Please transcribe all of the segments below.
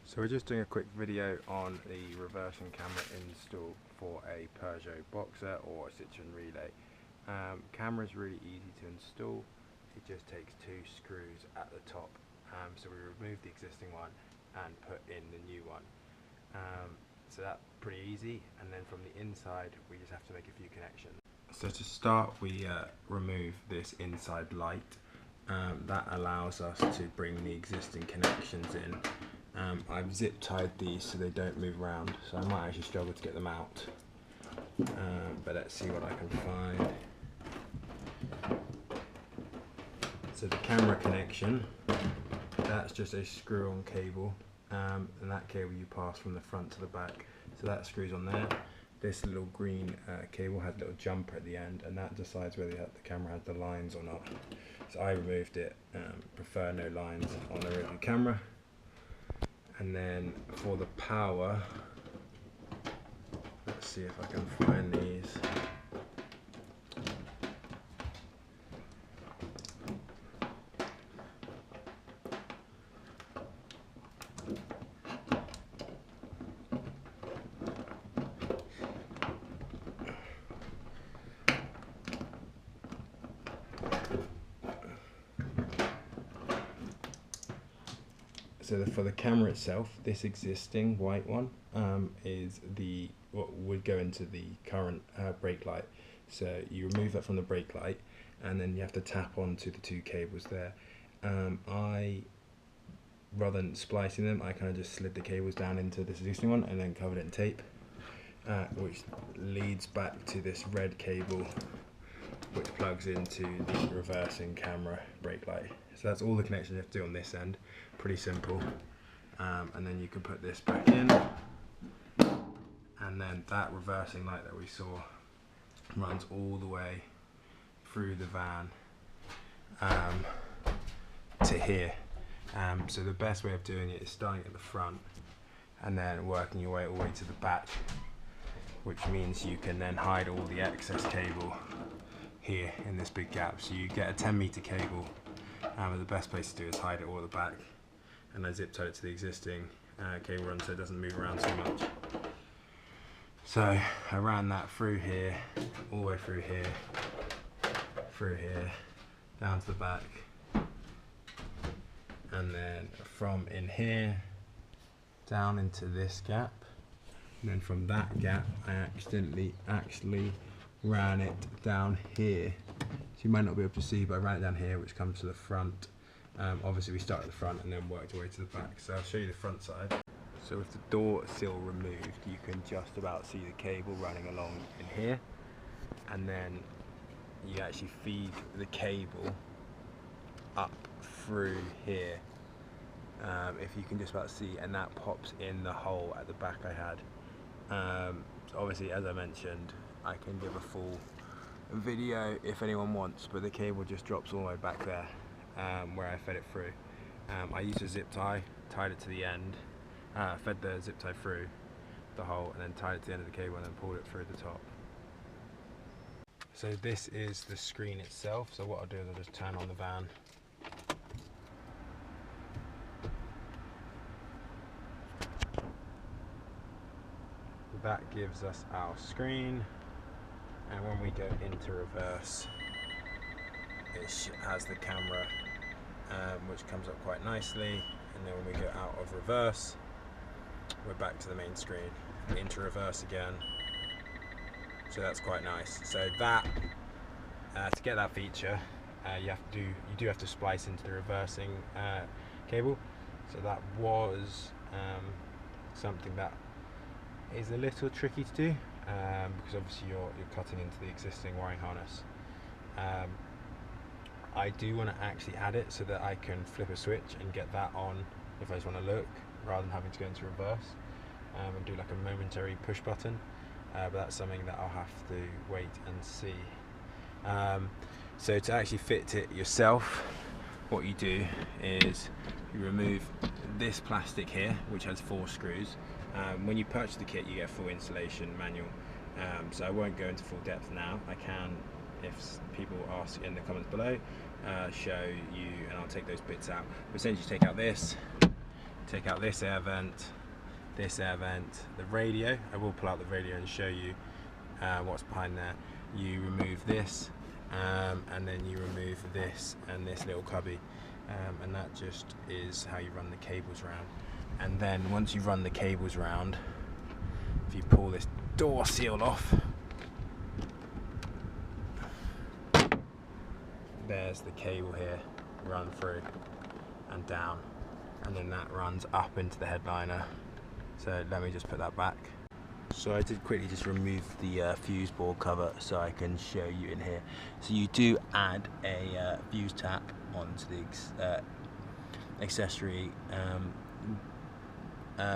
So we're just doing a quick video on the reversing camera install for a Peugeot Boxer or a Citroën Relay. Camera is really easy to install. It just takes two screws at the top. So we remove the existing one and put in the new one. So that's pretty easy, and then from the inside we just have to make a few connections. So to start, we remove this inside light. That allows us to bring the existing connections in. I've zip tied these so they don't move around, so I might actually struggle to get them out, but let's see what I can find. So the camera connection, that's just a screw-on cable, and that cable you pass from the front to the back, so that screws on there. This little green cable has a little jumper at the end, and that decides whether the camera has the lines or not. So I removed it, prefer no lines on the rear of the camera. And then for the power, let's see if I can find these. So for the camera itself, this existing white one is what would go into the current brake light. So you remove that from the brake light, and then you have to tap onto the two cables there. Rather than splicing them, I kind of just slid the cables down into this existing one and then covered it in tape, which leads back to this red cable, which plugs into the reversing camera brake light. So that's all the connections you have to do on this end. Pretty simple. And then you can put this back in, and then that reversing light that we saw runs all the way through the van to here. So the best way of doing it is starting at the front and then working your way all the way to the back, which means you can then hide all the excess cable here in this big gap. So you get a 10-meter cable, and the best place to do is hide it all at the back. And I zip tied it to the existing cable run so it doesn't move around too much. So I ran that through here, all the way through here, down to the back, and then from in here down into this gap, and then from that gap I accidentally actually ran it down here. So you might not be able to see, but I ran it down here, which comes to the front. Obviously we start at the front and then worked our way to the back. So I'll show you the front side. So with the door sill removed, you can just about see the cable running along in here, and then you actually feed the cable up through here, if you can just about see, and that pops in the hole at the back I had. So obviously, as I mentioned, I can give a full video if anyone wants, but the cable just drops all the way back there, where I fed it through. I used a zip tie, tied it to the end, fed the zip tie through the hole, and then tied it to the end of the cable and then pulled it through the top. So this is the screen itself. So what I'll do is I'll just turn on the van. That gives us our screen, and when we go into reverse, it has the camera, which comes up quite nicely, and then when we go out of reverse, we're back to the main screen, into reverse again. So that's quite nice. So that to get that feature, you do have to splice into the reversing cable. So that was something that is a little tricky to do, because obviously you're cutting into the existing wiring harness. I do want to actually add it so that I can flip a switch and get that on if I just want to look, rather than having to go into reverse and do like a momentary push button, but that's something that I'll have to wait and see. So to actually fit it yourself, what you do is you remove this plastic here, which has 4 screws. When you purchase the kit, you get a full installation manual, so I won't go into full depth now. I can, if people ask in the comments below, show you, and I'll take those bits out. But essentially, take out this, take out this air vent, the radio. I will pull out the radio and show you what's behind there. You remove this, and then you remove this and this little cubby, and that just is how you run the cables round. And then once you run the cables round, if you pull this door seal off, there's the cable here, run through and down, and then that runs up into the headliner. So let me just put that back. So I did quickly just remove the fuse board cover so I can show you in here. So you do add a fuse tap onto the accessory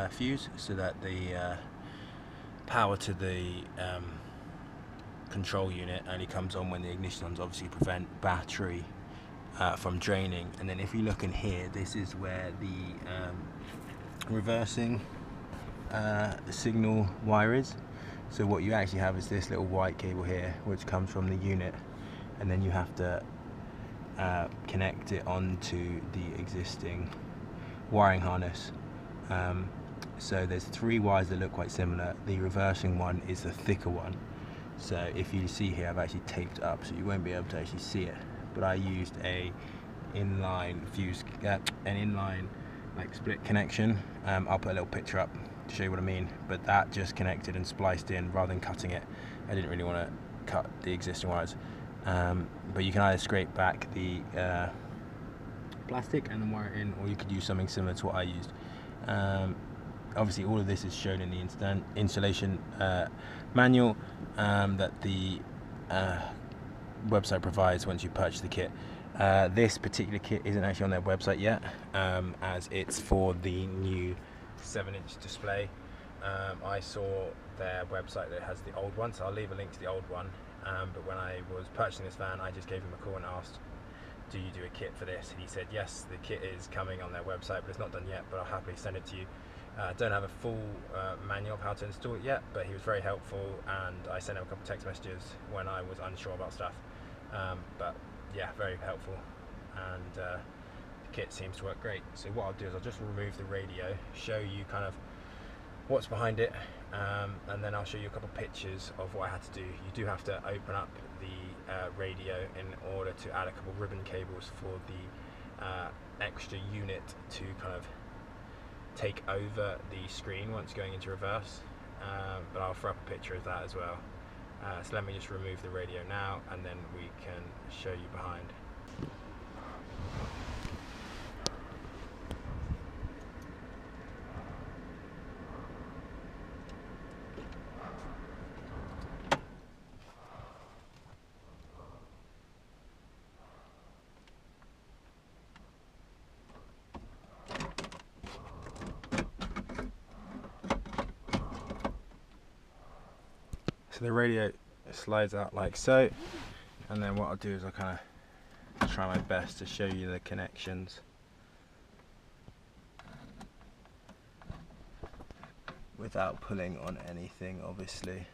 fuse, so that the power to the control unit only comes on when the ignition on's, obviously prevent battery from draining. And then if you look in here, this is where the reversing signal wire is. So what you actually have is this little white cable here, which comes from the unit, and then you have to connect it onto the existing wiring harness. So there's 3 wires that look quite similar. The reversing one is the thicker one. So if you see here, I've actually taped it up so you won't be able to actually see it. But I used a inline fuse, an inline like split connection. I'll put a little picture up to show you what I mean. But that just connected and spliced in rather than cutting it. I didn't really want to cut the existing wires. But you can either scrape back the plastic and then wire it in, or you could use something similar to what I used. Obviously all of this is shown in the installation manual that the website provides once you purchase the kit. This particular kit isn't actually on their website yet, as it's for the new 7-inch display. I saw their website that has the old one, so I'll leave a link to the old one. But when I was purchasing this van, I just gave him a call and asked, do you do a kit for this? And he said yes, the kit is coming on their website, but it's not done yet, but I'll happily send it to you. Don't have a full manual of how to install it yet, but he was very helpful, and I sent him a couple of text messages when I was unsure about stuff. But yeah, very helpful, and the kit seems to work great. So what I'll do is I'll just remove the radio, show you kind of what's behind it, and then I'll show you a couple of pictures of what I had to do. You do have to open up the radio in order to add a couple of ribbon cables for the extra unit to kind of take over the screen once going into reverse, but I'll throw up a picture of that as well. So let me just remove the radio now, and then we can show you behind. So the radio slides out like so, and then what I'll do is I'll kind of try my best to show you the connections without pulling on anything, obviously.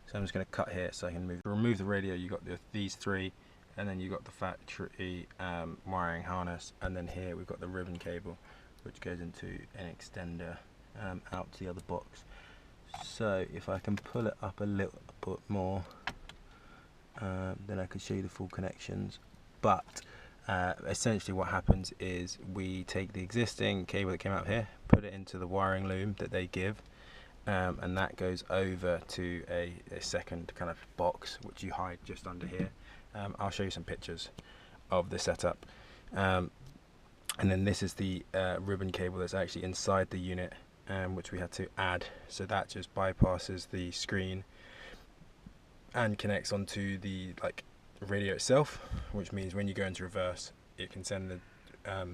So I'm just going to cut here so I can remove the radio. You got these 3, and then you got the factory wiring harness, and then here we've got the ribbon cable which goes into an extender out to the other box. So if I can pull it up a little bit more, then I can show you the full connections. But essentially what happens is we take the existing cable that came out here, put it into the wiring loom that they give, and that goes over to a second kind of box which you hide just under here. I'll show you some pictures of the setup. And then this is the ribbon cable that's actually inside the unit, which we had to add, so that just bypasses the screen and connects onto the radio itself, which means when you go into reverse it can send the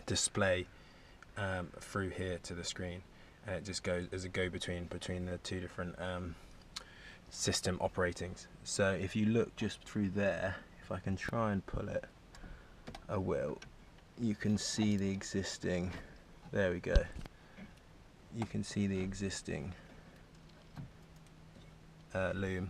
display through here to the screen, and it just goes as a go-between between the 2 different system operatings. So if you look just through there, if I can try and pull it, I will, you can see the existing, there we go, you can see the existing loom.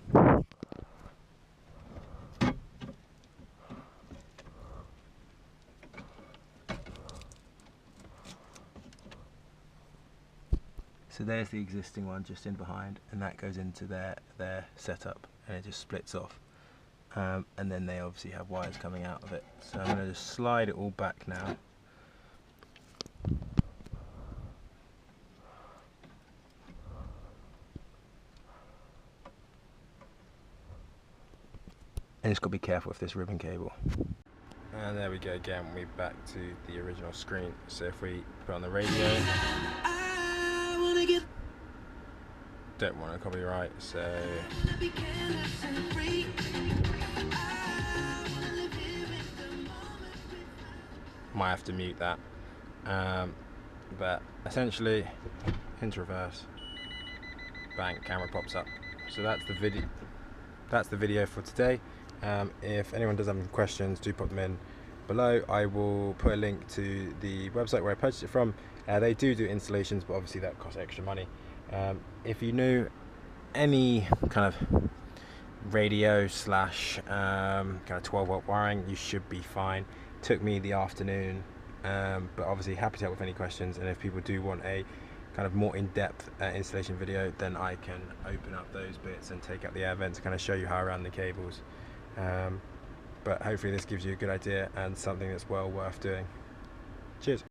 So there's the existing one just in behind, and that goes into their setup, and it just splits off. And then they obviously have wires coming out of it. So I'm going to just slide it all back now. And just got to be careful with this ribbon cable. And there we go again, we're back to the original screen. So if we put on the radio, don't want to copyright, so might have to mute that. But essentially, into reverse, bang, camera pops up. So that's the video. That's the video for today. If anyone does have any questions, do put them in below. I will put a link to the website where I purchased it from. They do installations, but obviously that costs extra money. If you knew any kind of radio slash kind of 12-volt wiring, you should be fine. Took me the afternoon, but obviously happy to help with any questions. And if people do want a kind of more in-depth installation video, then I can open up those bits and take out the air vents and kind of show you how I ran the cables. But hopefully this gives you a good idea and something that's well worth doing. Cheers.